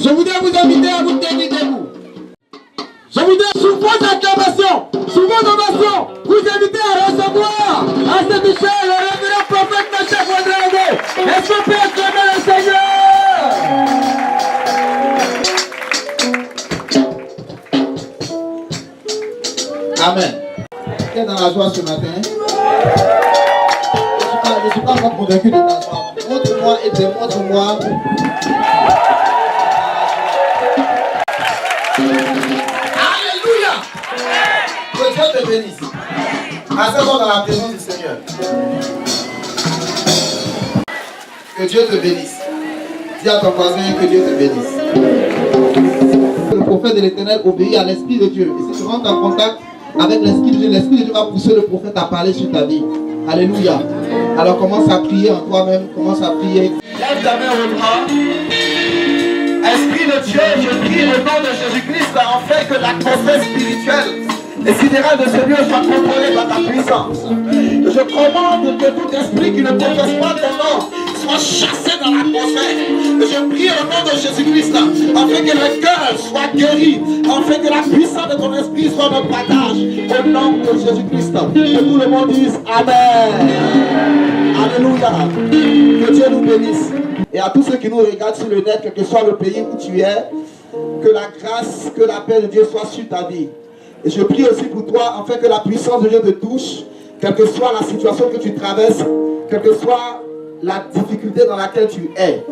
Je voudrais vous inviter à vous tenir debout. Je voudrais, sous vos acclamations, sous vos ovations, vous inviter à recevoir à ce Michel, le révérend prophète Meshach Wandrago. Est-ce qu'on peut acclamer le Seigneur? Amen. Qui est dans la joie ce matin? Je ne suis pas encore convaincu de ta joie. Montre-moi et démontre-moi. Alléluia. Que Dieu te bénisse. Asseyons dans la présence du Seigneur. Que Dieu te bénisse. Dis à ton voisin que Dieu te bénisse. Le prophète de l'Éternel obéit à l'Esprit de Dieu. Et si tu rentres en contact avec l'Esprit de Dieu, l'Esprit de Dieu va pousser le prophète à parler sur ta vie. Alléluia. Alors commence à prier en toi-même. Commence à prier. Lève ta main au bras. Esprit de Dieu, je prie au nom de Jésus-Christ afin que l'atmosphère spirituelle et sidérale de ce lieu soit contrôlée par ta puissance. Je commande que tout esprit qui ne confesse pas ton nom soit chassé dans l'atmosphère. Je prie au nom de Jésus-Christ afin que le cœur soit guéri, afin que la puissance de ton esprit soit notre partage. Au nom de Jésus-Christ, que tout le monde dise Amen. Alléluia. Que Dieu nous bénisse. Et à tous ceux qui nous regardent sur le net, quel que soit le pays où tu es, que la grâce, que la paix de Dieu soit sur ta vie. Et je prie aussi pour toi, afin que la puissance de Dieu te touche, quelle que soit la situation que tu traverses, quelle que soit la difficulté dans laquelle tu es.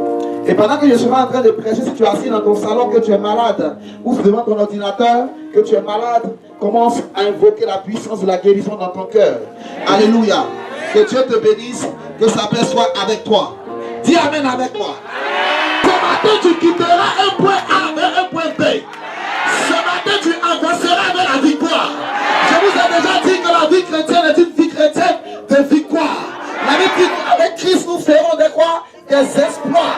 Et pendant que je serai en train de prêcher, si tu es assis dans ton salon, que tu es malade, ou devant ton ordinateur, que tu es malade, commence à invoquer la puissance de la guérison dans ton cœur. Alléluia. Que Dieu te bénisse, que sa paix soit avec toi. Dis Amen avec moi. Ce matin, tu quitteras un point A vers un point B. Ce matin, tu avanceras vers la victoire. Je vous ai déjà dit que la vie chrétienne est une vie chrétienne de victoire. La vie avec Christ, nous ferons des quoi? Des exploits.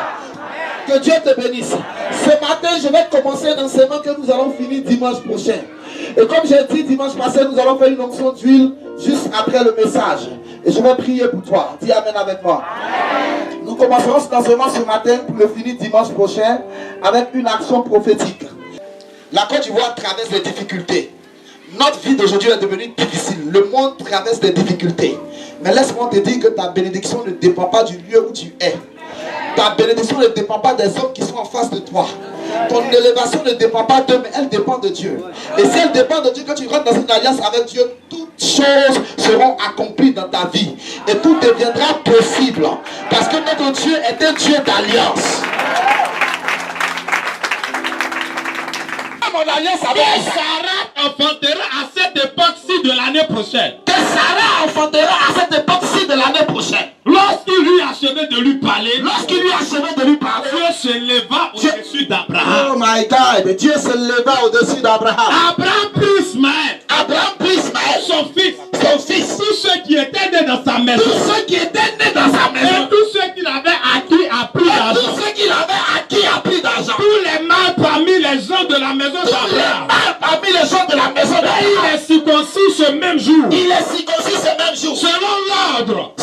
Que Dieu te bénisse. Ce matin, je vais commencer un enseignement que nous allons finir dimanche prochain. Et comme j'ai dit dimanche passé, nous allons faire une onction d'huile juste après le message. Et je vais prier pour toi. Dis Amen avec moi. Nous commencerons cet enseignement ce matin pour le finir dimanche prochain avec une action prophétique. La Côte d'Ivoire traverse des difficultés. Notre vie d'aujourd'hui est devenue difficile. Le monde traverse des difficultés. Mais laisse-moi te dire que ta bénédiction ne dépend pas du lieu où tu es. Ta bénédiction ne dépend pas des hommes qui sont en face de toi. Ton élévation ne dépend pas d'eux, mais elle dépend de Dieu. Et si elle dépend de Dieu, que tu rentres dans une alliance avec Dieu, toutes choses seront accomplies dans ta vie. Et tout deviendra possible. Parce que notre Dieu est un Dieu d'alliance. Mon alliance avec Sarah enfantera à cette époque-ci de l'année prochaine. Que Sarah enfantera à cette époque-ci de l'année prochaine. Lorsqu'il lui achevait de lui parler, Dieu se leva au-dessus d'Abraham. Oh my God, Dieu se leva au-dessus d'Abraham. Abraham prit Ismaël. Son fils. Tous ceux qui étaient nés dans sa maison. Et tous ceux qu'il avait acquis à prix d'argent. Tous les mâles parmi les gens de la maison d'Abraham. Il est circoncis ce même jour. Selon l'ordre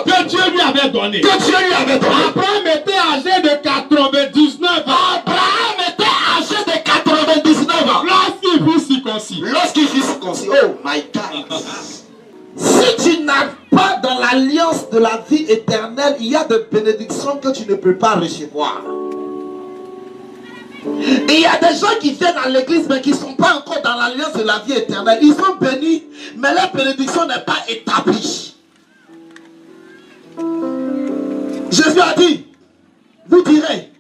que Dieu lui avait donné. Abraham était âgé de 99 ans. Lorsqu'il fut circoncis. Oh my God. Si tu n'as pas dans l'alliance de la vie éternelle, il y a des bénédictions que tu ne peux pas recevoir. Et il y a des gens qui viennent à l'église mais qui ne sont pas encore dans l'alliance de la vie éternelle. Ils sont bénis, mais leur bénédiction n'est pas établie. Jésus a dit, vous direz,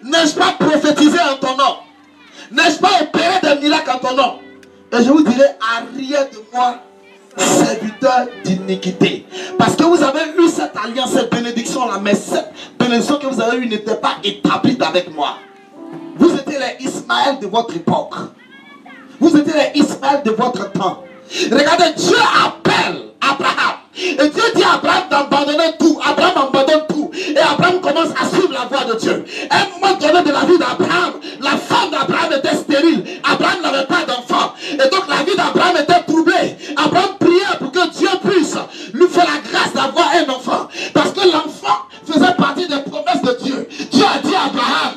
n'ai-je pas prophétisé en ton nom? N'ai-je pas opéré des miracles en ton nom? Et je vous dirai, arrière de moi, serviteur d'iniquité. Parce que vous avez eu cette alliance, cette bénédiction-là, mais cette bénédiction que vous avez eue n'était pas établie avec moi. Vous étiez les Ismaël de votre époque. Vous étiez les Ismaël de votre temps. Regardez, Dieu appelle Abraham. Et Dieu dit à Abraham d'abandonner tout. Abraham abandonne tout. Et Abraham commence à suivre la voie de Dieu. À un moment donné de la vie d'Abraham, la femme d'Abraham était stérile. Abraham n'avait pas d'enfant. Et donc la vie d'Abraham était troublée. Abraham priait pour que Dieu puisse lui faire la grâce d'avoir un enfant. Parce que l'enfant faisait partie des promesses de Dieu. Dieu a dit à Abraham,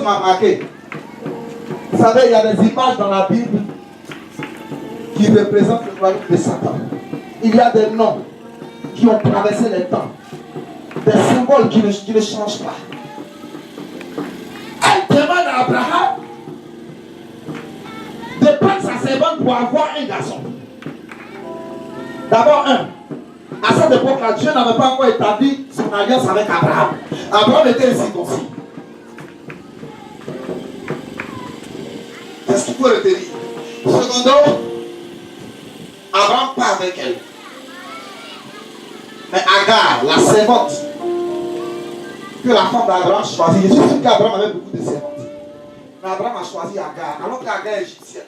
chose m'a marqué. Vous savez, il y a des images dans la Bible qui représentent le royaume de Satan. Il y a des noms qui ont traversé les temps. Des symboles qui ne changent pas. Elle demande à Abraham de prendre sa servante pour avoir un garçon. D'abord, à cette époque-là, Dieu n'avait pas encore établi son alliance avec Abraham. Abraham était incirconcis. C'est ce qu'il faut retenir. Secondo, Abraham part avec elle. Mais Agar, la servante que la femme d'Abraham choisit, je suis sûr qu'Abraham avait beaucoup de servantes. Mais Abraham a choisi Agar, alors qu'Agar est égyptienne.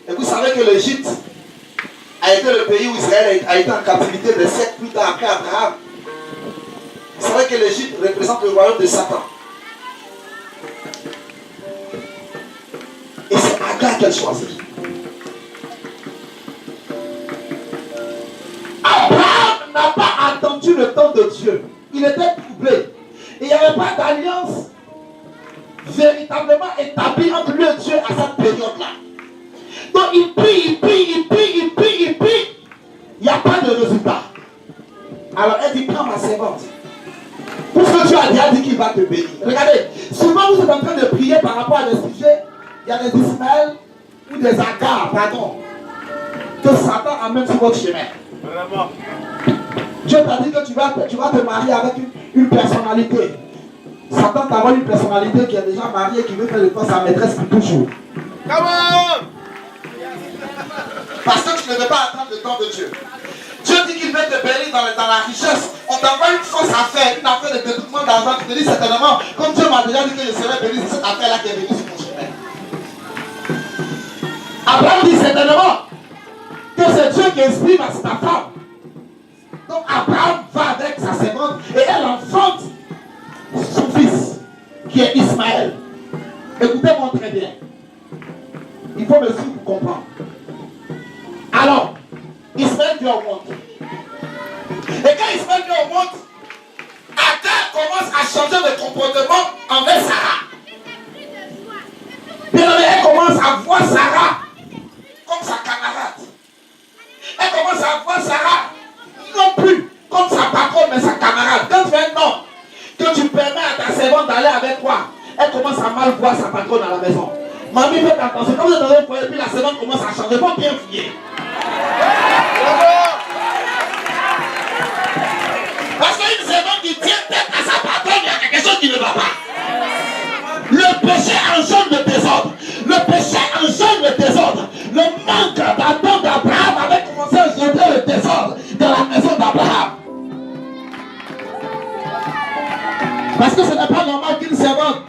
Et vous savez que l'Égypte a été le pays où Israël a été en captivité des siècles plus tard après Abraham. Vous savez que l'Égypte représente le royaume de Satan. Et c'est Agar qu'elle choisit. Abraham n'a pas attendu le temps de Dieu. Il était troublé. Et il n'y avait pas d'alliance véritablement établie entre lui et Dieu à cette période-là. Donc il prie. Il n'y a pas de résultat. Alors elle dit, prends ma servante. Puisque Dieu a déjà dit qu'il va te bénir. Regardez, souvent vous êtes en train de prier par rapport à des sujets. Il y a des Ismaël ou des Agar, pardon, que Satan amène sur votre chemin. Vraiment. Dieu t'a dit que tu vas te marier avec une personnalité. Satan t'envoie une personnalité qui est déjà mariée, qui veut faire de toi sa maîtresse pour toujours. Come on! Parce que tu ne veux pas attendre le temps de Dieu. Dieu dit qu'il veut te bénir dans la richesse. On t'envoie une fausse affaire, une affaire de détournement d'argent. Tu te dis certainement, comme Dieu m'a déjà dit que je serais béni, c'est cette affaire-là qui est venue sur mon chemin. Abraham dit certainement que c'est Dieu qui exprime à sa femme. Donc Abraham va avec sa servante et elle enfante son fils, qui est Ismaël. Écoutez-moi très bien. Il faut me suivre pour comprendre. Alors, Ismaël vient au monde. Et quand Ismaël vient au monde, Agar commence à changer de comportement envers Sarah. Bien, elle commence à voir Sarah comme sa camarade. Elle commence à voir Sarah non plus comme sa patronne, mais sa camarade. Quand tu fais non, que tu permets à ta servante d'aller avec toi, elle commence à mal voir sa patronne à la maison. Mamie, faites attention. Quand vous êtes dans un foyer, puis la servante commence à changer, il faut bien fouiller. Parce qu'une servante qui tient tête à sa patronne, il y a quelque chose qui ne va pas. Le péché engendre le désordre. Le péché engendre le désordre. Le manque d'attente d'Abraham avait commencé à engendrer le désordre dans la maison d'Abraham. Parce que ce n'est pas normal qu'une servante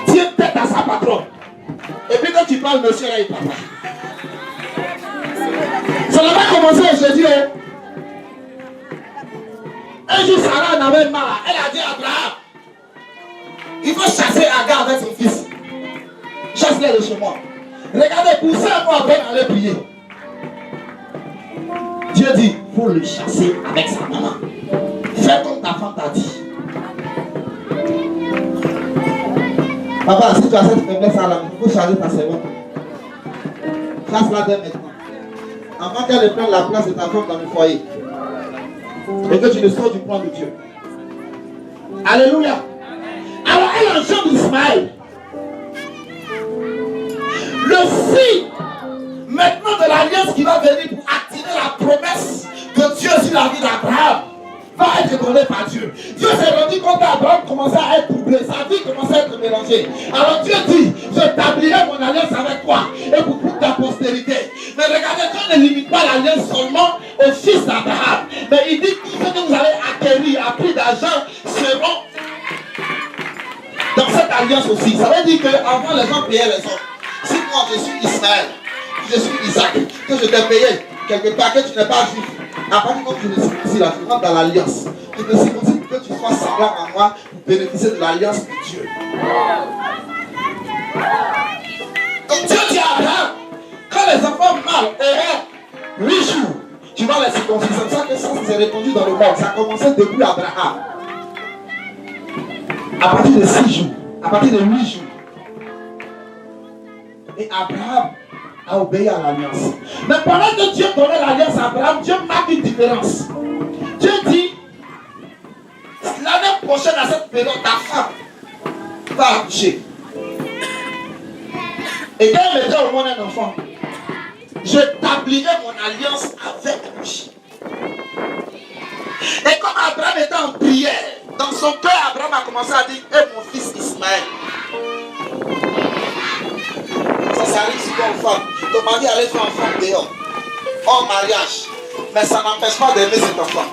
tienne tête à sa patronne. Et puis quand tu parles, monsieur, là, il parle. Ça n'a pas commencé aujourd'hui. Un jour, Sarah en avait marre. Elle a dit à Abraham, il faut chasser Agar avec son fils. Chasse-les de chez moi. Regardez, poussez un peu à peine aller prier. Dieu dit, il faut le chasser avec sa maman. Fais comme ta femme t'a dit. Papa, si tu as cette faiblesse à la maison, il faut charger ta servante. Chasse-la dès maintenant. Avant qu'elle ne prenne la place de ta femme dans le foyer. Et que tu ne sors du plan de Dieu. Alléluia. Alors elle engendre Ismaël. Le signe maintenant de l'alliance qui va venir pour activer la promesse de Dieu sur la vie d'Abraham va être donné par Dieu. Dieu s'est rendu compte qu'Abraham commençait à être troublé, sa vie commençait à être mélangée. Alors Dieu dit, j'établirai mon alliance avec toi et pour toute ta postérité. Mais regardez, Dieu ne limite pas l'alliance seulement au fils d'Abraham. Mais il dit tout ce que vous allez acquérir à prix d'argent seront dans cette alliance aussi. Ça veut dire qu'avant les gens payaient les autres. Si moi je suis Ismaël, je suis Isaac, que je t'ai payé quelque part, que tu n'es pas juif, à partir du moment où tu ne circoncis là, tu rentres dans l'alliance. Tu ne circoncis que tu sois semblable à moi pour bénéficier de l'alliance de Dieu. Donc Dieu dit à Abraham, quand les enfants mâles auront 8 jours, tu vas les circoncire. C'est ça que ça s'est répandu dans le monde. Ça a commencé depuis Abraham. À partir de 6 jours, à partir de 8 jours. Et Abraham a obéi à l'alliance. Mais pendant que Dieu donnait l'alliance à Abraham, Dieu marque une différence. Dieu dit, l'année prochaine à cette période, ta femme va accoucher. Et quand elle mettra au monde un enfant, j'établirai mon alliance avec lui. Et comme Abraham était en prière, dans son cœur, Abraham a commencé à dire, mon fils Ismaël. Ça arrive souvent aux femmes. Ton mari allait faire un enfant dehors, hors mariage. Mais ça n'empêche pas d'aimer cet enfant.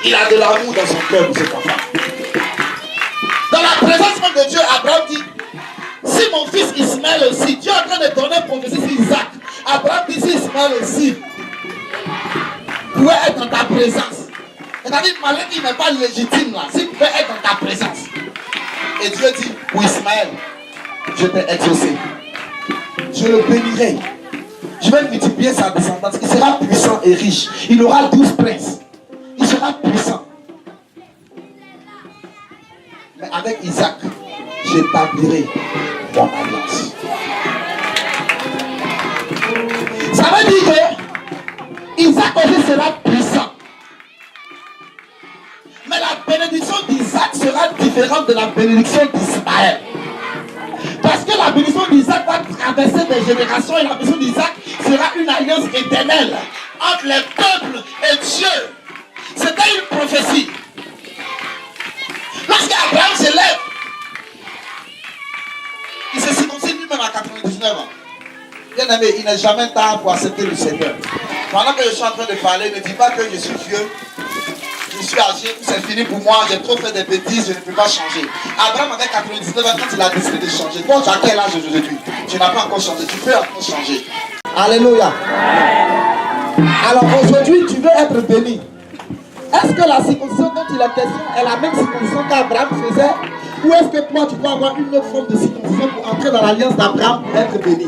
Il a de l'amour dans son cœur pour cet enfant. Dans la présence même de Dieu, Abraham dit, si mon fils Ismaël aussi, Dieu est en train de donner prophétie sur Isaac. Abraham dit, si Ismaël aussi pouvait être dans ta présence. C'est-à-dire, malgré qu'il n'est pas légitime là, s'il pouvait être dans ta présence. Et Dieu dit, pour Ismaël, je t'ai exaucé. Je le bénirai. Je vais multiplier sa descendance. Il sera puissant et riche. Il aura 12 princes. Il sera puissant. Mais avec Isaac, j'établirai mon alliance. Ça veut dire que Isaac aussi sera puissant. Mais la bénédiction d'Isaac sera différente de la bénédiction d'Ismaël. Parce que la bénédiction d'Isaac va traverser des générations et la bénédiction d'Isaac sera une alliance éternelle entre les peuples et Dieu. C'était une prophétie. Lorsqu'Abraham se lève, il se circoncise lui-même à 99 ans. Bien aimé, il n'est jamais tard pour accepter le Seigneur. Pendant que je suis en train de parler, ne dis pas que je suis vieux, je suis âgé, c'est fini pour moi, j'ai trop fait des bêtises, je ne peux pas changer. Abraham avait 99 ans quand il a décidé de changer. Toi, tu as quel âge aujourd'hui? Tu n'as pas encore changé, tu peux encore changer. Alléluia. Alors aujourd'hui, tu veux être béni. Est-ce que la circoncision dont il est question est la même circoncision qu'Abraham faisait? Ou est-ce que toi, tu dois avoir une autre forme de circoncision pour entrer dans l'alliance d'Abraham pour être béni?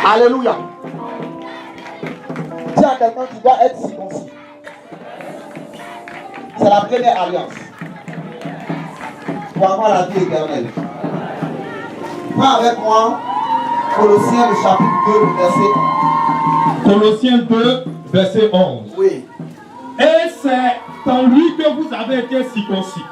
Alléluia. Dis à quelqu'un qui doit être circoncis. C'est la première alliance. Pour avoir la vie éternelle. Prends avec moi Colossiens le chapitre 2, verset Colossiens 2, verset 11. Oui. Et c'est en lui que vous avez été circoncis.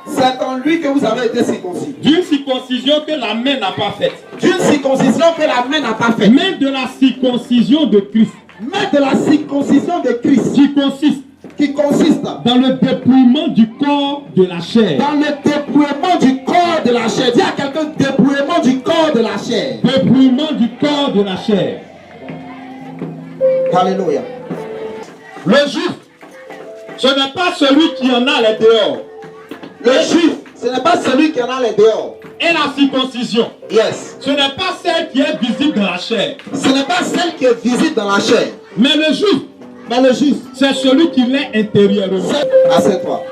C'est en lui que vous avez été circoncis. D'une circoncision que la main n'a pas faite. D'une circoncision que la main n'a pas faite. Mais de la circoncision de Christ. Mais de la circoncision de Christ. Qui consiste dans le dépouillement du corps de la chair. Dans le dépouillement du corps de la chair. Dis à quelqu'un, dépouillement du corps de la chair. Dépouillement du corps de la chair. Alléluia. Le juif, ce n'est pas celui qui en a les dehors. Le juif, ce n'est pas celui qui en a les dehors. Et la circoncision, yes, ce n'est pas celle qui est visible dans la chair. Ce n'est pas celle qui est visible dans la chair. Mais le juif, c'est celui qui l'est intérieurement. Assieds-toi.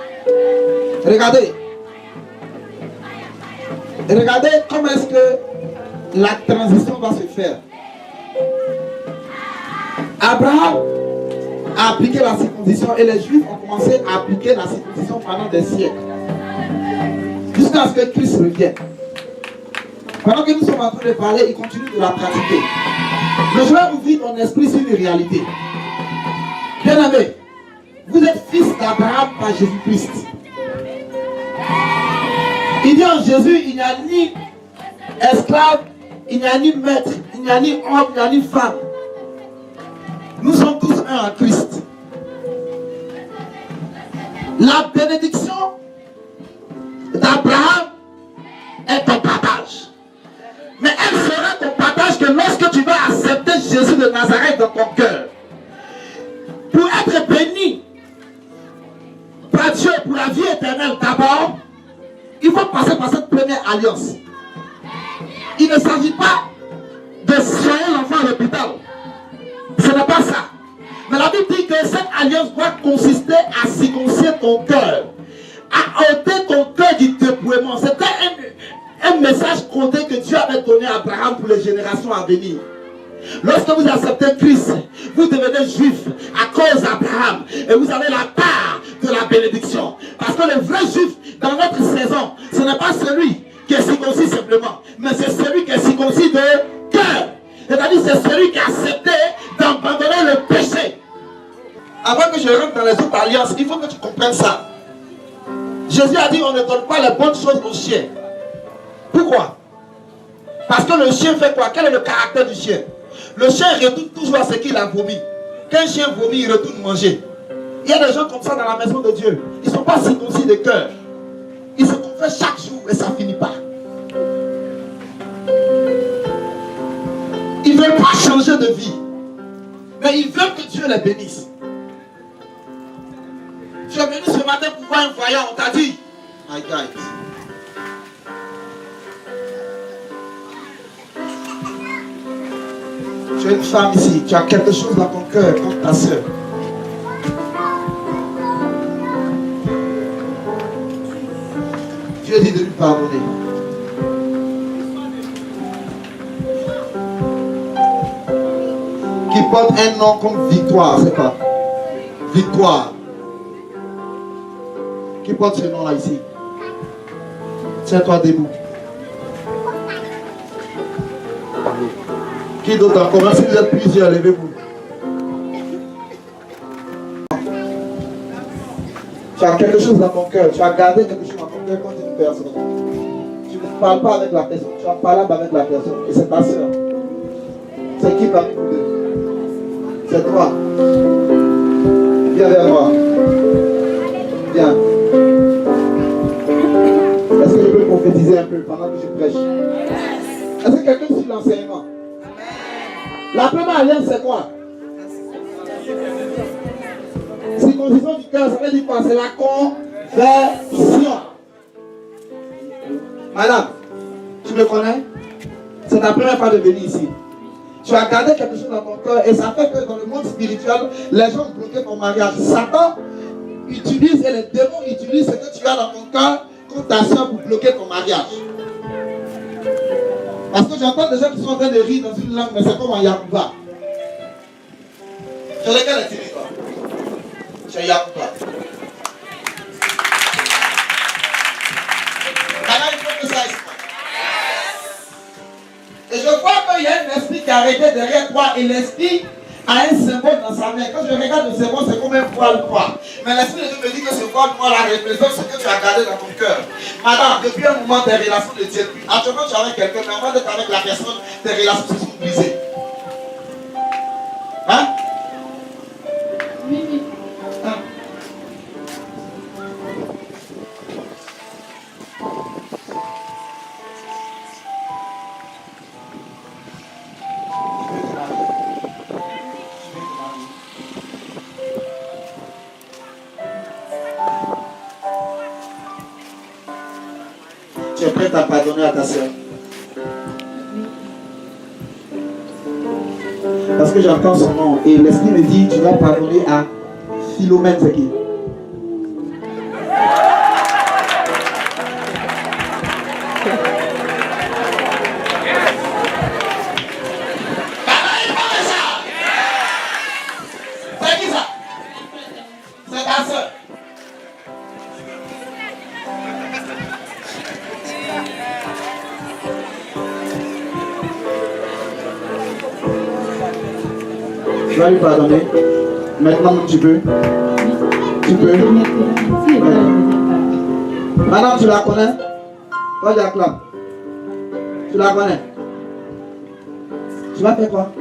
Regardez. Regardez comment est-ce que la transition va se faire. Abraham a appliqué la circoncision et les Juifs ont commencé à appliquer la circoncision pendant des siècles. Jusqu'à ce que Christ revienne. Pendant que nous sommes en train de parler, il continue de la pratiquer. Mais je vais ouvrir ton esprit sur une réalité. Bien aimé, vous êtes fils d'Abraham par Jésus-Christ. Il dit en Jésus, il n'y a ni esclave, il n'y a ni maître, il n'y a ni homme, il n'y a ni femme. Nous sommes tous un en Christ. La bénédiction d'Abraham est ton partage. Mais elle sera ton partage que lorsque tu vas accepter Jésus de Nazareth dans ton cœur. Pour être béni par Dieu pour la vie éternelle d'abord, il faut passer par cette première alliance. Il ne s'agit pas de soigner l'enfant à l'hôpital. Ce n'est pas ça. Mais la Bible dit que cette alliance doit consister à circoncire ton cœur, à ôter ton cœur du dépouillement. C'était un message codé que Dieu avait donné à Abraham pour les générations à venir. Lorsque vous acceptez Christ, vous devenez juif à cause d'Abraham. Et vous avez la part de la bénédiction. Parce que le vrai juif, dans notre saison, ce n'est pas celui qui est circoncis simplement, mais c'est celui qui est circoncis de cœur. C'est-à-dire c'est celui qui a accepté d'abandonner le péché. Avant que je rentre dans les autres alliances, il faut que tu comprennes ça. Jésus a dit on ne donne pas les bonnes choses aux chiens. Pourquoi? Parce que le chien fait quoi? Quel est le caractère du chien? Le chien retourne toujours à ce qu'il a vomi. Quand un chien vomit, il retourne manger. Il y a des gens comme ça dans la maison de Dieu. Ils ne sont pas circoncis de cœur. Ils se confessent chaque jour et ça ne finit pas. Ils ne veulent pas changer de vie. Mais ils veulent que Dieu les bénisse. Tu es venu ce matin pour voir un voyant, on t'a dit, my guys. Tu es une femme ici, tu as quelque chose dans ton cœur contre ta soeur. Dieu dit de lui pardonner. Qui porte un nom comme victoire, c'est quoi? Victoire. Qui porte ce nom-là ici? Tiens-toi debout. Qui d'autre encore? Si vous êtes plusieurs, levez-vous. Tu as quelque chose dans ton cœur. Tu as gardé quelque chose dans ton cœur contre une personne. Tu ne parles pas avec la personne. Tu en parles avec la personne. Et c'est ta soeur. C'est qui parmi vous deux? C'est toi. Viens vers moi. Viens. Est-ce que je peux prophétiser un peu pendant que je prêche? Est-ce que quelqu'un suit l'enseignement? La première alliance, c'est quoi? Circoncision du cœur, ça veut dire quoi? C'est la conversion. Madame, tu me connais? C'est ta première fois de venir ici. Tu as gardé quelque chose dans ton cœur et ça fait que dans le monde spirituel, les gens bloquent ton mariage. Satan utilise et les démons utilisent ce que tu as dans ton cœur contre ta soeur pour bloquer ton mariage. Parce que j'entends des gens qui sont en train de rire dans une langue, mais c'est comme en Yakuba. Tu regardes les territoires. Tu es Yakuba. Maintenant, il faut que ça explique. Et je vois qu'il y a un esprit qui est arrêté derrière toi et l'esprit a un symbole dans sa main. Quand je regarde le symbole, c'est comme un voile noir. Mais l'esprit de Dieu me dit que ce voile noir représente ce que tu as gardé dans ton cœur. Madame, depuis un moment, tes relations ne tiennent plus. Actuellement, tu es avec quelqu'un, mais avant d'être avec la personne, tes relations se sont brisées. Hein? Oui. Hein? Tu es prête à pardonner à ta soeur? Parce que j'entends son nom et l'esprit me dit tu vas pardonner à Philomène, c'est qui? C'est qui ça? C'est ta soeur. Tu vas lui pardonner. Maintenant, tu peux. Tu peux. Madame, tu la connais? Toi, Jacqueline. Tu la connais? Tu vas faire quoi?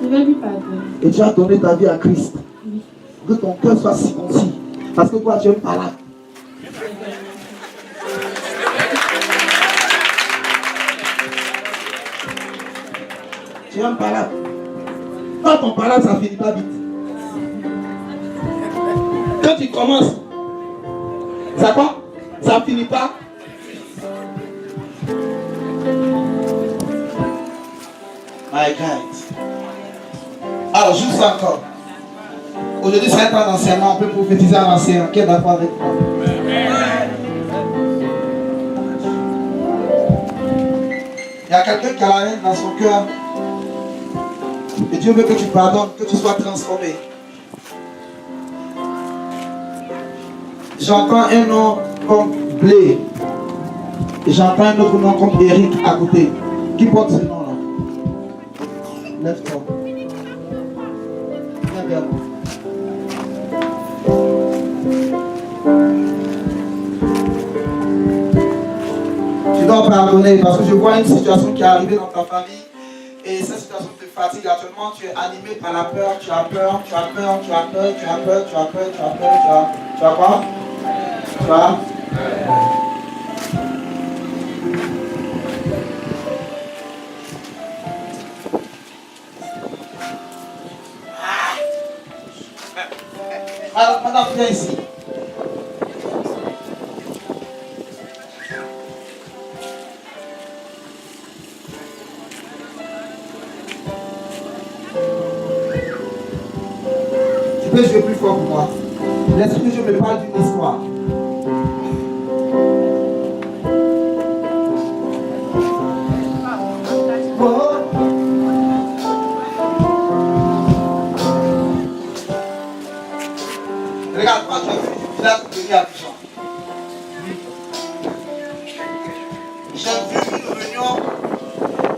Je vais lui pardonner. Et tu vas donner ta vie à Christ. Oui. Que ton cœur soit circoncis. Parce que toi, tu es malade. Tu es un malade. Quand ton malade, ça finit pas vite. Quand tu commences, ça quoi? Ça finit pas. My God. Alors, juste encore. Aujourd'hui, c'est un temps d'enseignement. On peut prophétiser en enseignant. Qui est d'accord avec moi? Il y a quelqu'un qui a la haine dans son cœur. Et Dieu veut que tu pardonnes, que tu sois transformé. J'entends un nom comme Blé. Et j'entends un autre nom comme Eric à côté. Qui porte ce nom-là? Lève-toi. Viens vers moi. Tu dois pardonner parce que je vois une situation qui est arrivée dans ta famille. Et cette situation te fatigue actuellement. Tu es animé par la peur. Tu as peur, tu as peur, tu as peur, tu as peur, tu as peur, tu as peur, tu as quoi? Tu as? Madame, viens ici. Tu peux jouer plus fort pour moi. Laisse que je me parle d'une histoire. Regarde, moi tu as vu du village de Abidjan. J'ai vu une réunion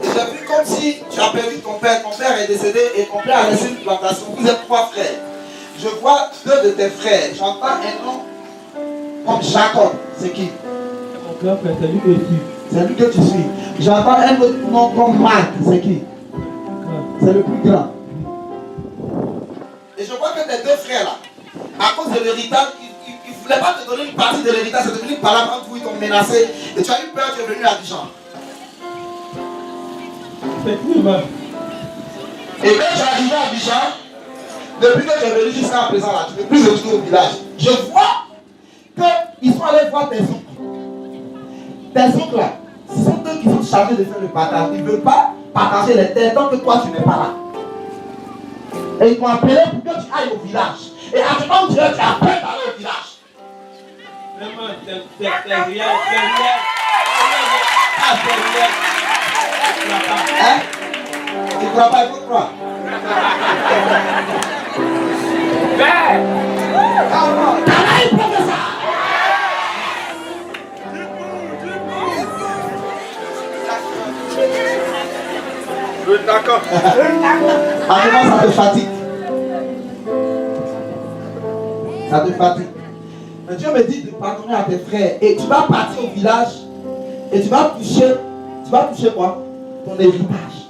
et j'ai vu comme si tu as perdu ton père est décédé et ton père a laissé une plantation. Vous êtes 3 frères. Je vois 2 de tes frères. J'entends un nom comme Jacob. C'est qui? Mon grand frère, c'est lui que je suis. C'est lui que tu suis. J'entends un autre nom comme Marc. C'est qui? C'est le plus grand. Et je vois que tes 2 frères là, à cause de l'héritage, ils ne voulaient pas te donner une partie de l'héritage, c'est devenu par là où ils t'ont menacé. Et tu as eu peur, tu es venu à Abidjan. Effectivement. Et quand tu es arrivé à Abidjan, depuis que tu es venu jusqu'à présent là, tu ne peux plus retourner au village. Je vois qu'ils sont allés voir tes oncles. Tes oncles là, ce sont eux qui sont chargés de faire le partage. Ils ne veulent pas partager les terres tant que toi tu n'es pas là. Et ils t'ont appelé pour que tu ailles au village. Et à ce moment où tu as peur d'aller au village. Vraiment, c'est réel, c'est réel. Ah, c'est réel. Hein? Tu ne crois pas, il faut croire. D'accord. Maintenant, ça te fatigue. Ça te fatigue. Mais Dieu me dit de pardonner à tes frères. Et tu vas partir au village. Et tu vas toucher quoi? Ton héritage.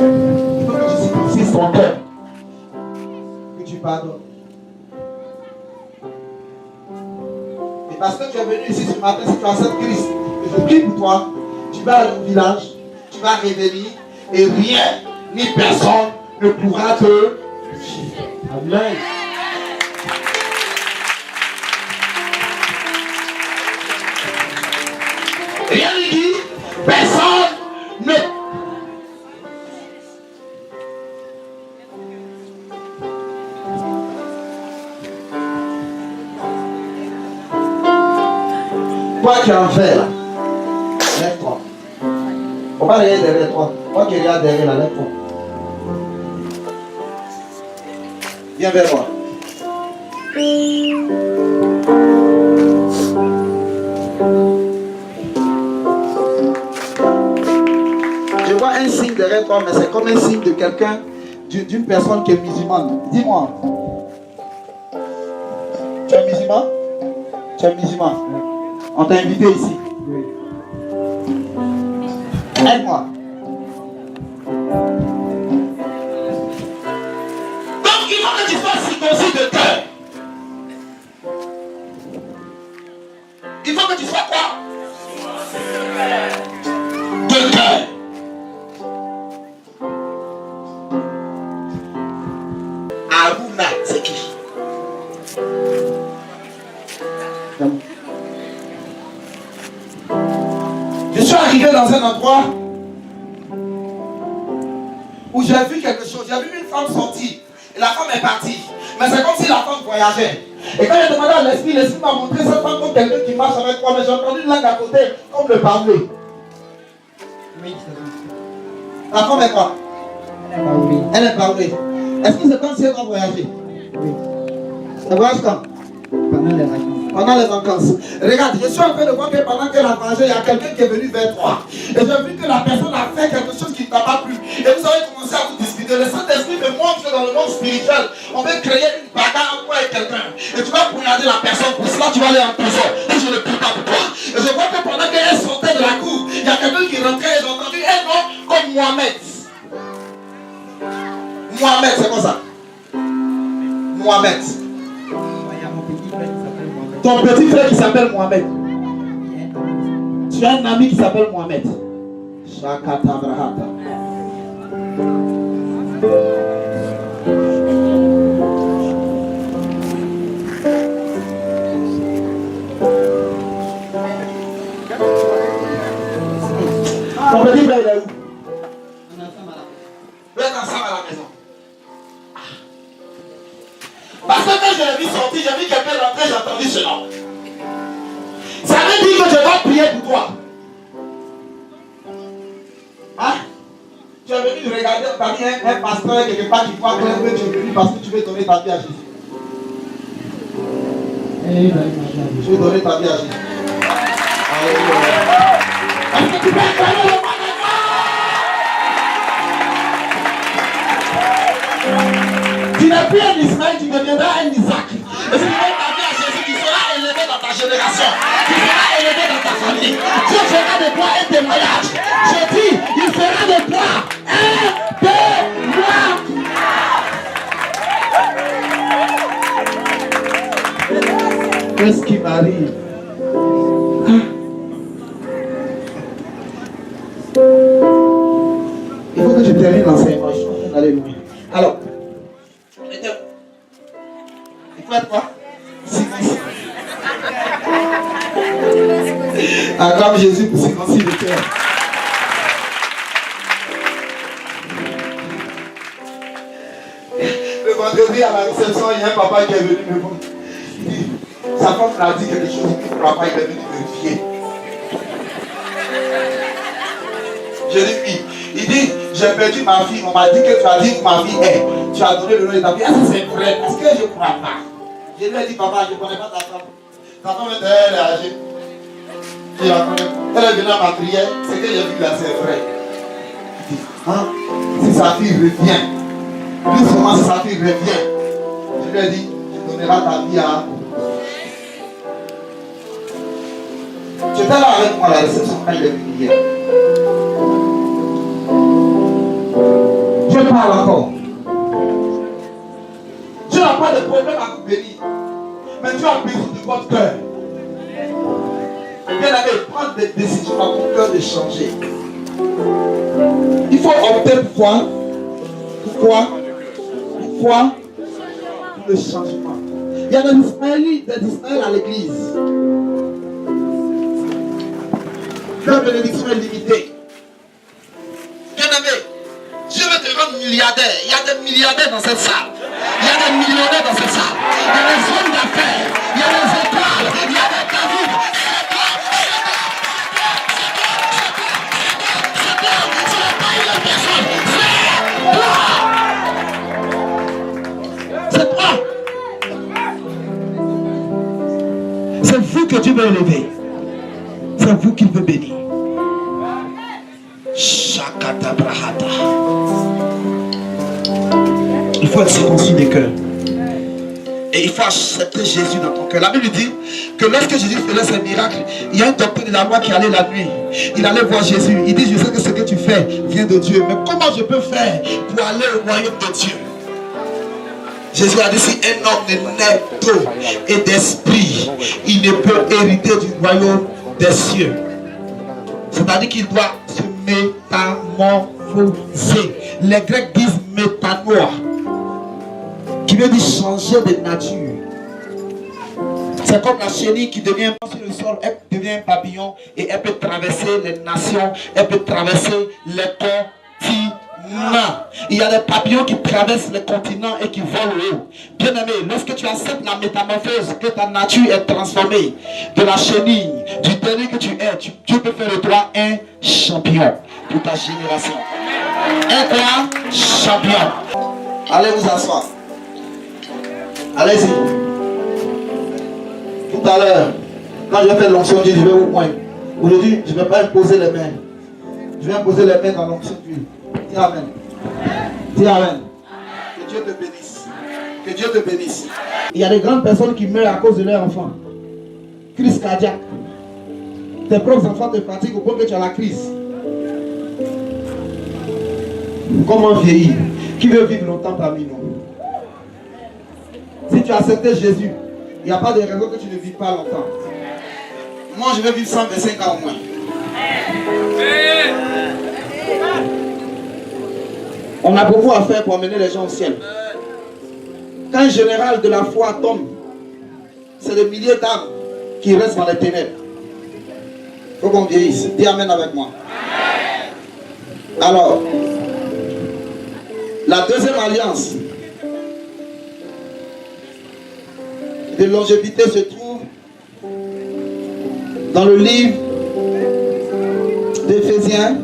Il faut que tu circoncises ton cœur. Que tu pardonnes. Et parce que tu es venu ici ce matin, si tu acceptes Christ, que je prie pour toi, tu vas aller au village, tu vas revenir, et rien ni personne ne pourra te toucher. Amen. Rien ne dit, personne ne. Toi qui es en fait là, lève-toi. On va regarder derrière toi. Toi qui regardes derrière là, lève-toi. Viens vers moi. Je vois un signe derrière toi, mais c'est comme un signe de quelqu'un, d'une personne qui est musulmane. Dis-moi. Tu es musulman? Tu es musulman? On t'a invité ici. Oui. Aide-moi. Donc il faut que tu sois circoncis de cœur. Il faut que tu sois quoi? De cœur. Aruna, c'est qui? Je suis arrivé dans un endroit où j'ai vu quelque chose. J'ai vu une femme sortir et la femme est partie. Mais c'est comme si la femme voyageait. Et quand j'ai demandé à l'esprit m'a montré cette femme comme quelqu'un qui marche avec toi. Mais j'ai entendu une langue à côté comme le parler. Oui, c'est ça. Ta femme est quoi? Elle est parmi. Elle est parlée. Est-ce que c'est quand tu vas voyager? Oui. Ça voyage quand? Pendant les vacances. Pendant les vacances. Regarde, je suis en train de voir que pendant qu'elle a mangé, il y a quelqu'un qui est venu vers toi. Et j'ai vu que la personne a fait quelque chose qui ne t'a pas plu. Et vous avez commencé à vous discuter. Le Saint-Esprit me montre que dans le monde spirituel, on veut créer une bagarre entre toi et quelqu'un. Et tu vas poignarder la personne. Pour cela, tu vas aller en prison. Et je ne prie pas pour toi. Et je vois que pendant qu'elle sortait de la cour, il y a quelqu'un qui rentrait et j'ai entendu un nom comme Mohamed. Mohamed, c'est quoi ça? Mohamed. Il y a mon petit frère qui s'appelle Mohamed. Ton petit frère qui s'appelle Mohamed. Il y a un ami. Tu as un ami qui s'appelle Mohamed. Shakata Brahata. Ton petit frère, il est où? On a ensemble à la maison. Vous êtes ensemble à la maison. Parce que quand je l'ai vu sortir, j'ai vu quelqu'un rentrer, j'ai entendu ce nom. Ça veut dire que je dois prier pour toi. Hein? Tu es venu regarder parmi un pasteur quelque part qui croit que tu es venu parce que tu veux donner ta vie à Jésus. Et il va y manger. Tu veux donner ta vie à Jésus. Alléluia. Est-ce que tu peux acclamer le roi des rois? Tu n'es plus un Ismaël, tu deviendras un Isaac. Et si tu donnes ta vie à Jésus, tu seras élevé dans ta génération. Tu seras élevé dans ta famille. Dieu fera de toi un témoignage. Je dis, il fera de toi un témoignage. Qu'est-ce qui m'arrive? Il faut que je termine l'enseignement. Je suis en train d'aller loin. Alors, il faut être quoi? Acclame Jésus pour circoncire le cœur. Le vendredi à la réception, il y a un papa qui est venu me voir. Il dit, sa femme m'a dit quelque chose, il dit, papa, il est venu vérifier. Je dis oui. Il dit, j'ai perdu ma fille, on m'a dit que tu as dit que ma fille est. Tu as donné le nom de ta fille. Est-ce que c'est vrai? Est-ce que je ne crois pas? Je lui ai dit, papa, je ne connais pas ta femme. Ta femme elle est âgée. Je la connais. Elle est venue à ma prière. Ce que j'ai vu là, c'est vrai. Il dit, hein? Si sa fille revient, plus souvent si sa fille revient, je lui ai dit, tu donneras ta vie à. Tu étais là avec moi à la réception quand il est venu hier. Je parle encore. Tu n'as pas de problème à vous bénir. Mais tu as besoin de votre cœur. Bien aimé, prendre des décisions dans ton cœur de changer. Il faut opter pour quoi? Pourquoi? Pour le changement. Il y a des Ismaël à l'église. Leur bénédiction est limitée. Bien aimé, Dieu veut te rendre milliardaire. Il y a des milliardaires dans cette salle. Il y a des millionnaires dans cette salle. Il y a des hommes d'affaires. Il y a des étoiles. Il y a des David. C'est toi. C'est vous que Dieu veut élever. C'est vous qu'il veut bénir. Shakata Brahata. Il faut être circoncis des cœurs. Et il faut accepter Jésus dans ton cœur. La Bible dit que lorsque Jésus faisait ses miracles, il y a un docteur de la loi qui allait la nuit. Il allait voir Jésus. Il dit, je sais que ce que tu fais vient de Dieu. Mais comment je peux faire pour aller au royaume de Dieu? Jésus a dit, si un homme ne naît d'eau et d'esprit, il ne peut hériter du royaume des cieux. C'est-à-dire qu'il doit se métamorphoser. Les Grecs disent métanoia, qui veut dire changer de nature. C'est comme la chenille qui devient sur le sol, elle devient un papillon et elle peut traverser les nations, elle peut traverser les continents. Il y a des papillons qui traversent les continents et qui volent haut. Bien aimé, lorsque tu acceptes la métamorphose, que ta nature est transformée, de la chenille, du dernier que tu es, Dieu peut faire de toi un champion. pour ta génération. Un quoi? Champion. Allez vous asseoir. Allez-y. Tout à l'heure, quand je vais faire l'onction d'huile, je vais vous poindre. Aujourd'hui, je ne vais pas imposer les mains. Je vais imposer les mains dans l'onction d'huile. Dis Amen. Dis Amen. Que Dieu te bénisse. Que Dieu te bénisse. Il y a des grandes personnes qui meurent à cause de leurs enfants. Crise cardiaque. Tes propres enfants te fatiguent au point que tu as la crise. Comment vieillir? Qui veut vivre longtemps parmi nous? Si tu as accepté Jésus, il n'y a pas de raison que tu ne vives pas longtemps. Moi, je vais vivre 125 ans au moins. On a beaucoup à faire pour amener les gens au ciel. Quand un général de la foi tombe, c'est des milliers d'âmes qui restent dans les ténèbres. Il faut qu'on vieillisse. Dis Amen avec moi. Alors, la deuxième alliance de longévité se trouve dans le livre d'Éphésiens.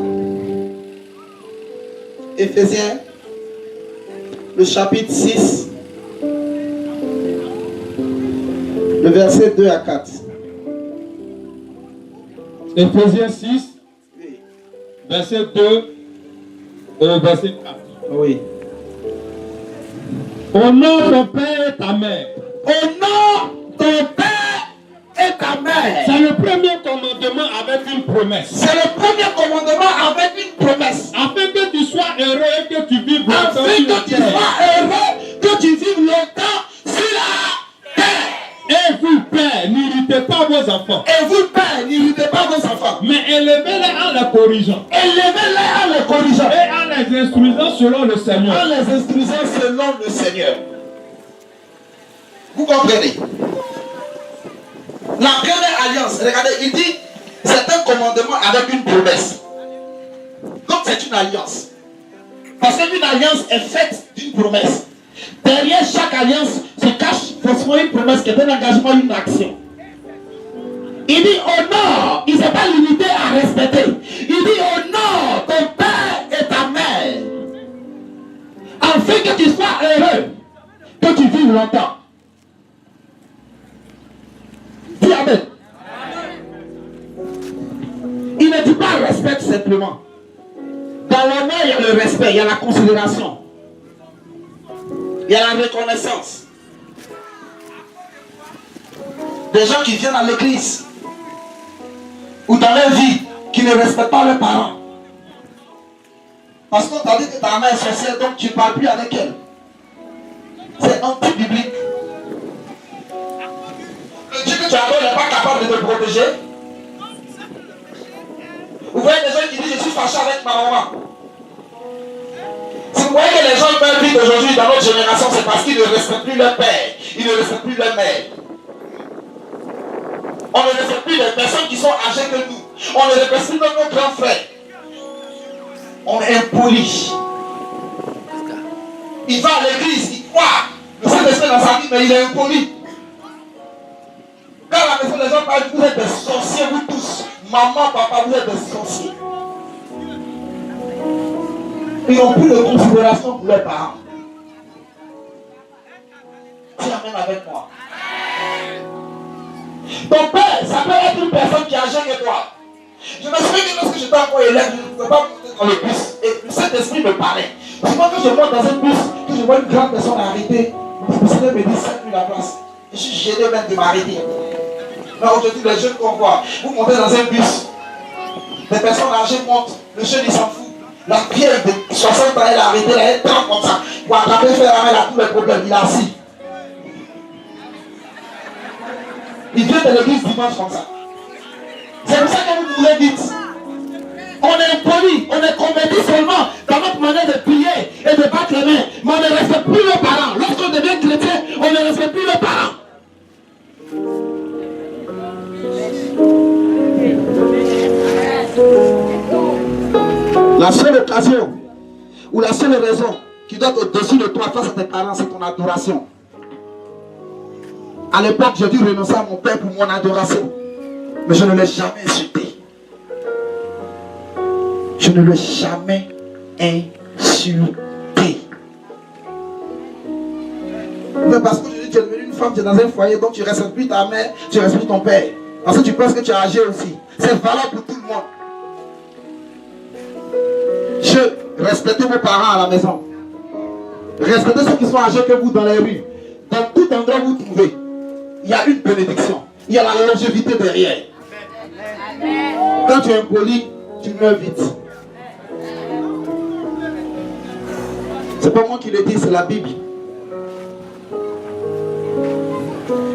Éphésiens, le chapitre 6, le verset 2 à 4. Éphésiens 6, verset 2 au verset 4. Oui. Honore ton père et ta mère. Honore ton père et ta mère. C'est le premier commandement avec une promesse. C'est le premier commandement avec une promesse. Afin que tu sois heureux et que tu vives longtemps Afin sur la que tu terre. sois heureux, que tu vives longtemps sur la terre. Et vous, pères, n'irritez pas vos enfants, Et vous, pères, n'irritez pas vos enfants. mais élevez-les en les corrigeant Élevez-les en les corrigeant. et en les instruisant selon le Seigneur. En les instruisant selon le Seigneur. Vous comprenez? La première alliance, regardez, il dit, c'est un commandement avec une promesse. Donc c'est une alliance. Parce qu'une alliance est faite d'une promesse. Derrière chaque alliance se cache forcément une promesse qui est un engagement, une action. Il dit honore, il ne s'est pas limité à respecter. Il dit honore ton père et ta mère. Afin que tu sois heureux, que tu vives longtemps. Dis Amen. Il ne dit pas respecte simplement. Dans l'honneur, il y a le respect, il y a la considération. Il y a la reconnaissance. Des gens qui viennent à l'église ou dans leur vie qui ne respectent pas leurs parents. Parce qu'on t'a dit que ta mère est sorcière, donc tu ne parles plus avec elle. C'est anti-biblique. Le Dieu que tu adores n'est pas capable de te protéger. Vous voyez des gens qui disent je suis fâché avec ma maman. Si vous voyez que les gens meurent vite aujourd'hui dans notre génération, c'est parce qu'ils ne respectent plus leur père, ils ne respectent plus leur mère. On ne respecte plus les personnes qui sont âgées que nous. On ne respecte plus nos grands frères. On est impoli. Il va à l'église, il croit. Le Saint-Esprit dans sa vie, mais il est impoli. Quand à la maison, les gens parlent, vous êtes des sorciers, vous tous. Maman, papa, vous êtes des sorciers. Ils n'ont plus de considération pour leurs parents. Tu amènes avec moi. Ton père, ça peut être une personne qui est âgée que toi. Je me souviens que lorsque j'étais encore élève, je ne pouvais pas monter dans le bus. Et le Saint-Esprit me parlait. Souvent que je monte dans un bus, que je vois une grande personne arrêtée, le Seigneur me dit 5 000 la place. Je suis gêné même de m'arrêter. Mais aujourd'hui, les jeunes qu'on voit, vous montez dans un bus, des personnes âgées montent, le jeune il s'en fout. La vieille de 60 ans, elle a arrêté, elle est comme ça. Pour attraper, faire elle a tous les problèmes, il est assis. Il vient de l'église dimanche comme ça. C'est pour ça que vous mourrez vite. On est impoli, on est converti seulement dans notre manière de prier et de battre les mains. Mais on ne respecte plus nos parents. Lorsqu'on devient chrétien, on ne respecte plus nos parents. La seule occasion ou la seule raison qui doit être au-dessus de toi face à tes parents, c'est ton adoration. À l'époque, j'ai dû renoncer à mon père pour mon adoration. Mais je ne l'ai jamais insulté. Je ne l'ai jamais insulté. Mais parce que tu es devenue une femme, tu es dans un foyer, donc tu ne respectes plus ta mère, tu respectes ton père. Parce que tu penses que tu as âgé aussi. C'est valable pour tout le monde. Respectez vos parents à la maison. Respectez ceux qui sont âgés que vous dans les rues. Dans tout endroit où vous trouvez, il y a une bénédiction. Il y a la longévité derrière. Quand tu es impoli, tu meurs vite. C'est pas moi qui le dis, c'est la Bible.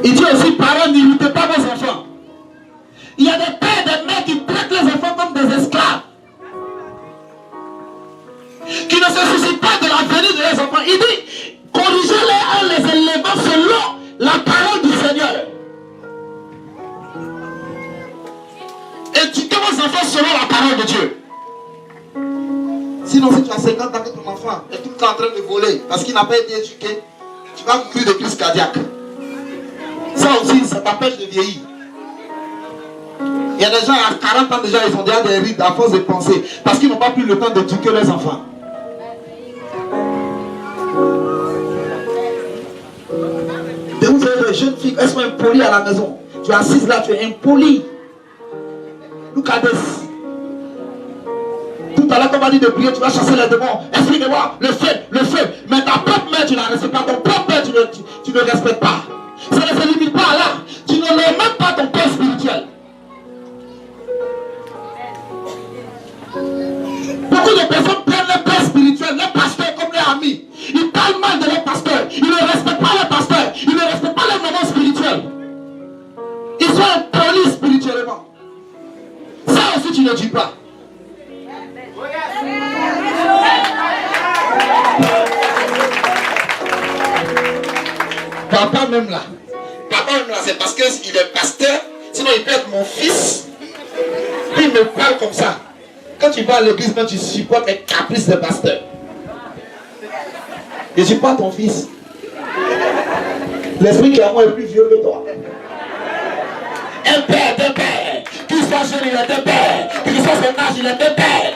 Il dit aussi, parents, n'imitez pas vos enfants. Il y a des pères, des mères qui traitent les enfants comme des esclaves. Qui ne se soucient pas de l'avenir de leurs enfants. Il dit, corrigez-les en les élevant selon la parole du Seigneur. Éduquez vos enfants selon la parole de Dieu. Sinon, si tu as 50 ans que ton enfant est tout le temps en train de voler parce qu'il n'a pas été éduqué, tu vas mourir de crise cardiaque. Ça aussi, ça t'empêche de vieillir. Il y a des gens à 40 ans déjà, ils ont déjà des rides à force de penser parce qu'ils n'ont pas pris le temps d'éduquer leurs enfants. Et vous avez des jeunes filles, elles sont impolies à la maison. Tu es assise là, tu es impolie. Look at this. Tout à l'heure, on m'a dit de prier, tu vas chasser les démons. Expliquez-moi, le feu, le feu. Mais ta propre mère, tu ne la respectes pas. Ton propre père, tu ne respectes pas. Ça ne se limite pas là. Tu ne l'aimes même pas ton père spirituel. Beaucoup de personnes prennent les pères spirituels, les pasteurs comme les amis. Ils parlent mal de leurs pasteurs. Ils ne respectent pas les pasteurs. Ils ne respectent pas les moments spirituels. Ils sont impolis spirituellement. Ça aussi, tu ne dis pas. Papa même là, c'est parce qu'il est pasteur, sinon il peut être mon fils. Puis il me parle comme ça. Quand tu vas à l'église, quand tu supportes les caprices des pasteurs. Je ne suis pas ton fils. L'esprit qui est à moi est plus vieux que toi. Un père, deux pères. Qu'il soit jeune, il est deux pères. Qu'il soit son âge, il est deux pères.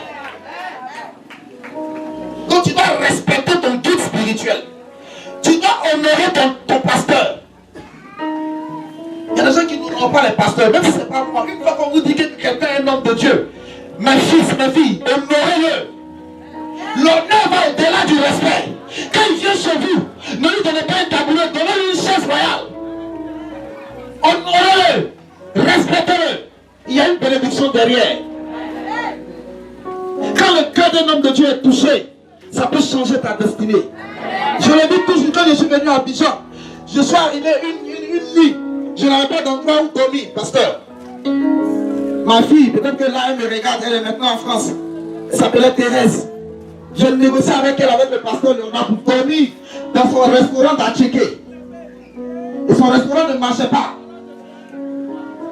Donc tu dois respecter ton guide spirituel. Tu dois honorer ton pasteur. Il y a des gens qui n'honorent pas les pasteurs, même si ce n'est pas moi. Une fois qu'on vous dit que quelqu'un est un homme de Dieu, mes fils, mes filles, honorez-le. L'honneur va au-delà du respect. Quand il vient chez vous, ne lui donnez pas un tabouret, donnez-lui une chaise royale. Honorez-le, respectez-le. Il y a une bénédiction derrière. Quand le cœur d'un homme de Dieu est touché, ça peut changer ta destinée. Je le dis toujours, quand je suis venu à Abidjan, je suis arrivé une nuit. Je n'avais pas d'endroit où dormir, pasteur. Ma fille, peut-être que là, elle me regarde, elle est maintenant en France. Elle s'appelait Thérèse. Je négociais avec elle, avec le pasteur Léonard, pour dormir dans son restaurant d'Atchéké. Et son restaurant ne marchait pas.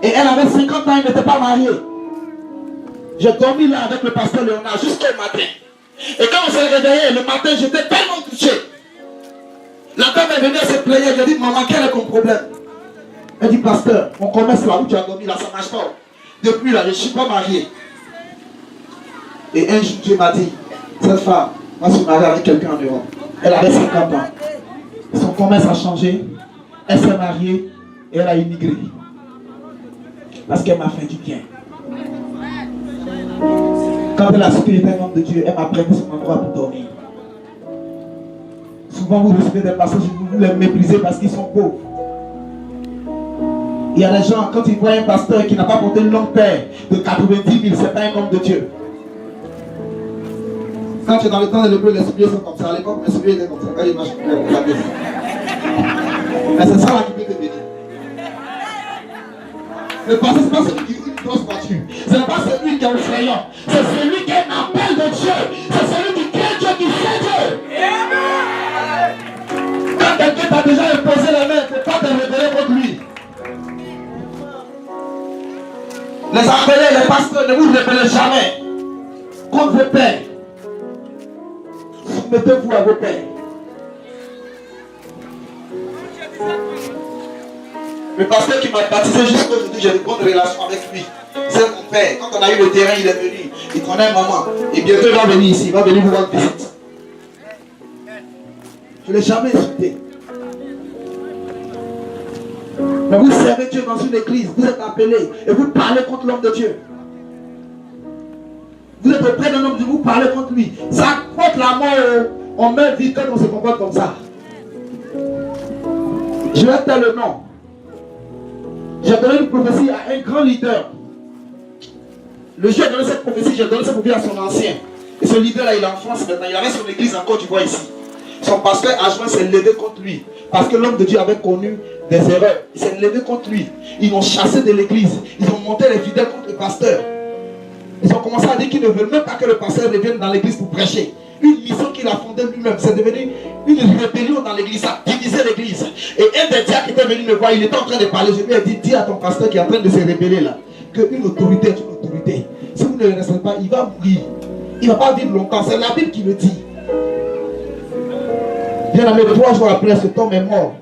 Et elle avait 50 ans, elle n'était pas mariée. J'ai dormi là avec le pasteur Léonard jusqu'au matin. Et quand on s'est réveillé le matin, j'étais tellement touché. La dame est venue, elle s'est plaignée. J'ai dit, maman, quel est ton problème? Elle dit, pasteur, mon commerce là où tu as dormi là, ça ne marche pas. Depuis là, je ne suis pas marié. Et un jour, Dieu m'a dit, cette femme, moi je suis marié avec quelqu'un en Europe. Elle avait 50 ans. Son commerce a changé. Elle s'est mariée et elle a immigré. Parce qu'elle m'a fait du bien. Quand elle a su qu'il était un homme de Dieu, elle m'a prêté son endroit pour dormir. Souvent vous recevez des passages, vous les méprisez parce qu'ils sont pauvres. Il y a des gens, quand ils voient un pasteur qui n'a pas porté une longue paire de 90 000, c'est pas un homme de Dieu. Quand tu es dans le temps de l'hébreu, les souliers sont comme ça. À l'époque, mes souliers étaient comme ça. Quand ils marchent, ils la baissent. Mais c'est ça là qui peut te bénir. Le pasteur, ce n'est pas celui qui roule une grosse voiture. Ce n'est pas celui qui est effrayant. C'est celui qui a un appel de Dieu. C'est celui qui crée Dieu, qui fait Dieu. Quand quelqu'un t'a déjà imposé la main, il ne faut pas te révéler contre lui. Les appelés, les pasteurs, ne vous révélez jamais contre vos pères. Soumettez-vous à vos pères. Le pasteur qui m'a baptisé jusqu'à aujourd'hui, j'ai une bonne relation avec lui. C'est mon père. Quand on a eu le terrain, il est venu. Il connaît maman. Et bientôt il va venir ici, il va venir vous rendre visite. Je ne l'ai jamais insulté. Mais vous servez Dieu dans une église, vous êtes appelés et vous parlez contre l'homme de Dieu. Vous êtes auprès d'un homme de Dieu, vous parlez contre lui. Ça porte la mort, on meurt vite quand on se comporte comme ça. Je vais taire le nom. J'ai donné une prophétie à un grand leader. Le jour où j'ai donné cette prophétie, j'ai donné cette prophétie à son ancien. Et ce leader-là, il est en France maintenant. Il avait son église en Côte d'Ivoire ici. Son pasteur adjoint s'est levé contre lui. Parce que l'homme de Dieu avait connu des erreurs. Il s'est levé contre lui. Ils l'ont chassé de l'église. Ils ont monté les fidèles contre le pasteur. Ils ont commencé à dire qu'ils ne veulent même pas que le pasteur revienne dans l'église pour prêcher. Une mission qu'il a fondée lui-même. C'est devenu une rébellion dans l'église. Ça a divisé l'église. Et un des diacres qui était venu me voir, il était en train de parler. Je lui ai dit, dis à ton pasteur qui est en train de se rébeller là, qu'une autorité est une autorité. Si vous ne le respectez pas, il va mourir. Il ne va pas vivre longtemps. C'est la Bible qui le dit. Bien aimé, 3 jours après, cet homme est mort.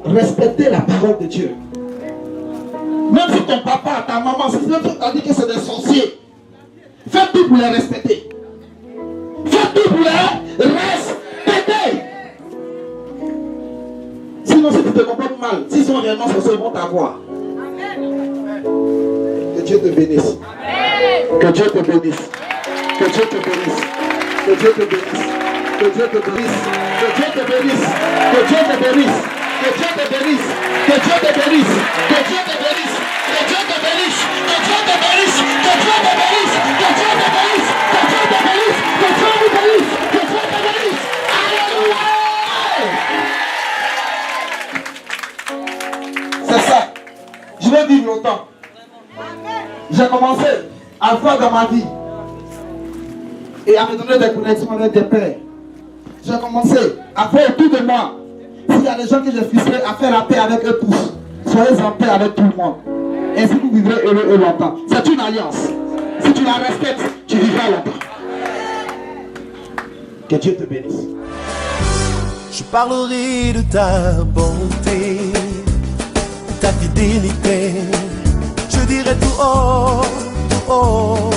Respectez la parole de Dieu. Même si ton papa, ta maman, si même si tu as dit que c'est des sorciers, fais tout pour les respecter. Fais tout pour les respecter. Sinon, si tu te comportes mal, s'ils sont réellement sorciers, ils vont t'avoir. Que Dieu te bénisse. Que Dieu te bénisse. Que Dieu te bénisse. Que Dieu te bénisse. Que Dieu te bénisse. Que Dieu te bénisse. Que Dieu te bénisse. Que Dieu te bénisse. Que Dieu te bénisse. Que Dieu te bénisse. Que Dieu te bénisse. Que Dieu te bénisse. Que Dieu te bénisse. Que Dieu te bénisse. Que Dieu te bénisse. Que Dieu te bénisse. Que Dieu te bénisse. Alléluia. C'est ça. Je vais vivre longtemps. J'ai commencé à voir dans ma vie et à me donner des connexions avec des pères. J'ai commencé à faire autour de moi. S'il y a des gens que j'ai frustrés, à faire la paix avec eux tous. Soyez en paix avec tout le monde. Ainsi vous vivrez heureux et longtemps. C'est une alliance. Si tu la respectes, tu vivras longtemps. Que Dieu te bénisse. Je parlerai de ta bonté, ta fidélité. Je dirai tout haut, tout haut.